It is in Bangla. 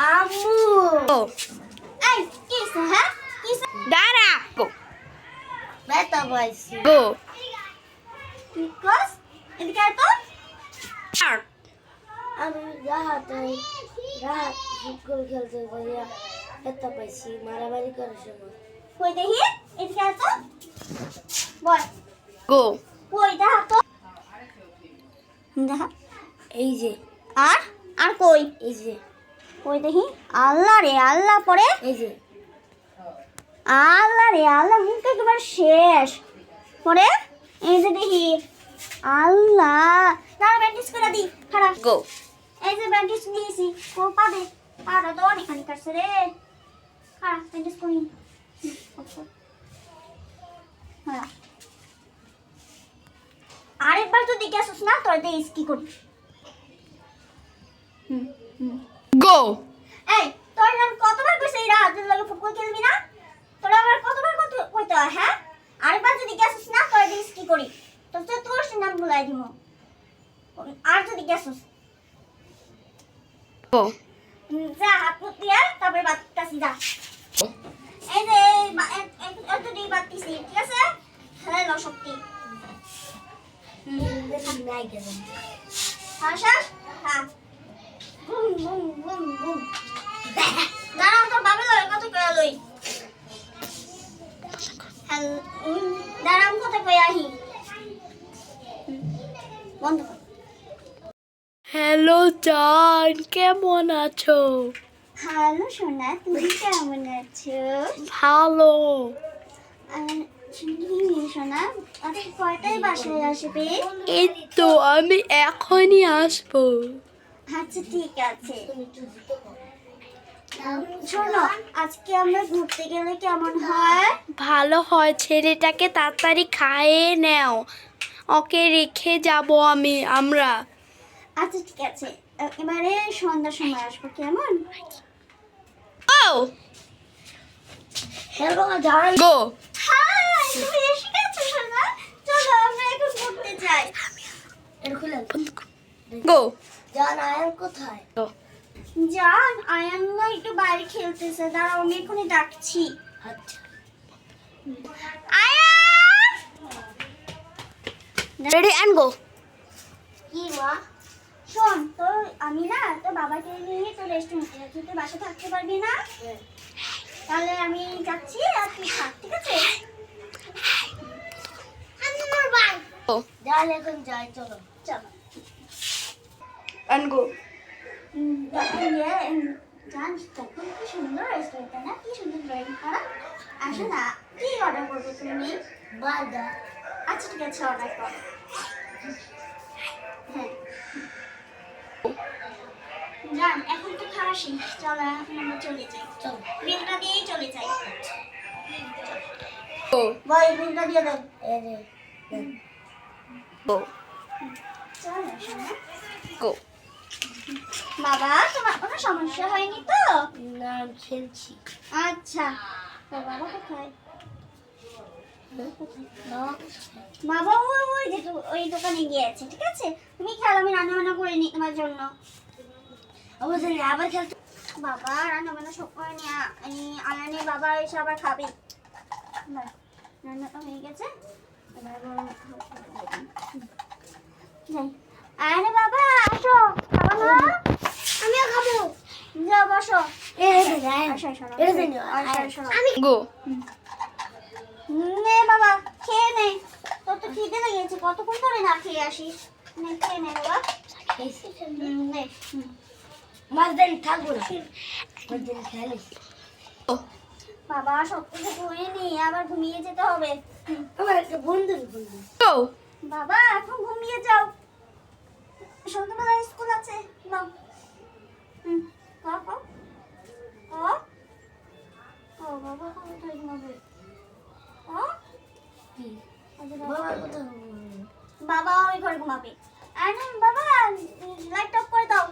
আম্মু এই কিসে হ্যাঁ কিসে দাঁড়া গো বেটা বয়সী গো কি কস এদিকে আয় তো আর আমি রাত ফুটবল খেলতে গিয়া বেটা পাইছি মারামারি করার সময় কই দেখি এদিকে আয় তো বল গো কই দেখা তো দেখা এই যে আর আর কই এই যে কই দেখি আল্লাহ রে আল্লাহ পরে এই যে আল্লাহ রে আল্লাহ মুখ একেবারে শেষ পরে এই যে দেখি আল্লাহ দাঁড়া ব্যান্ডেজ করে দি খারাপ গো এই যে ব্যান্ডেজ নিয়েছি ও পাবে পাড়া তো অনেকখানি কাটছে রে খারাপ ব্যান্ডেজ করি হ্যাঁ আরেকবার যদি গেছিস না তোর দেখিস কি করি গো এই তোর নাম কতবার কইছে এই রাতের লাগে ফুটবল খেলবি না তোর আবার কতবার কইতে হয় হ্যাঁ আরেকবার যদি গেছিস না তোর দেখিস কি করি তোর তো তোর নাম বলাই দিব আর যদি গেছিস গো যা হাত মুখ দিয়া তারপরে বাতাসি যা এই যে যদি বাতিসি ঠিক আছে হ্যালো শক্তি নাই গেল হাসাস হ্যাঁ বুম বুম বুম বুম দাঁড়াও তোর বাবা লই কত কয়া লই দাঁড়াও কত কয়া আহি বন্ধ কর হ্যালো জান কেমন আছো হ্যালো সোনা তুমি কেমন আছো ভালো সোনা আজকে কয়টায় বাসায় আসবে এই তো আমি এখনই আসবো আচ্ছা ঠিক আছে শোনো আজকে আমরা ঘুরতে গেলে কেমন হয় ভালো হয় ছেলেটাকে তাড়াতাড়ি খাইয়ে নাও ওকে রেখে যাব আমরা আচ্ছা ঠিক আছে এবারে সন্ধ্যার সময় আসবো কেমন ও হ্যালো জান গো হাই তুমি এসে গেছো সোনা চলো আমরা এখন ঘুরতে যাই এটা খুলে গো জান আয়ান কোথায় গো জান আয়ান না একটু বাইরে খেলতেছে দাঁড়াও আমি এখনই ডাকছি আচ্ছা আয়ান রেডি এন্ড গো কি মা শোন তো আমি না তো বাবাকে নিয়ে তো রেস্টুরেন্টে যাচ্ছি তুই বাসা থাকতে পারবি না তাহলে আমি যাচ্ছি আর তুই থাক ঠিক আছে ও যাই এখন যাই চলো চলো এন্ড গো জান তখন কি সুন্দর রেস্টুরেন্টটা না কি সুন্দর ড্রয়িং করা আসো না কি অর্ডার করবে তুমি বার্গার আচ্ছা ঠিক আছে অর্ডার করো হ্যাঁ জান এখন তো খাওয়া শেষ চলো এখন আমরা চলে যাই চলো বিলটা দিয়েই চলে যাই গো ভাই বিলটা দিয়ে দেন এই রে গো চলো শোনা গো বাবা তোমার কোনো সমস্যা হয়নি তো না খেলছি আচ্ছা তোর বাবা কোথায় বাবা ওই যে ওই দোকানে গিয়েছে ঠিক আছে তুমি খেলো আমি রান্না বান্না করে নিই তোমার জন্য অবশ্যই আবার খেলতে বাবা রান্না বান্না সব করে নিয়ে আয়ানি বাবা এসে আবার খাবে রান্নাটা হয়ে গেছে আয়ানি বাবা আসো খাবো না আমিও খাবো যাও বসো আমি গো নে বাবা খেয়ে নে তোর তো খিদে লেগেছে কতক্ষণ ধরে না খেয়ে আসিস নে খেয়ে নে বাবা নে মাঝদিন থাকবো না মাঝদিন খেয়ালিস বাবা সব কিছু করে নি আবার ঘুমিয়ে যেতে হবে আমার একটা বন্ধুর বলবো গো বাবা এখন ঘুমিয়ে যাও সন্ধ্যাবেলা স্কুল আছে নাও ও বাবা কোথায় ঘুমাবে বাবা ওই ঘরে ঘুমাবে আর বাবা লাইট অফ করে দাও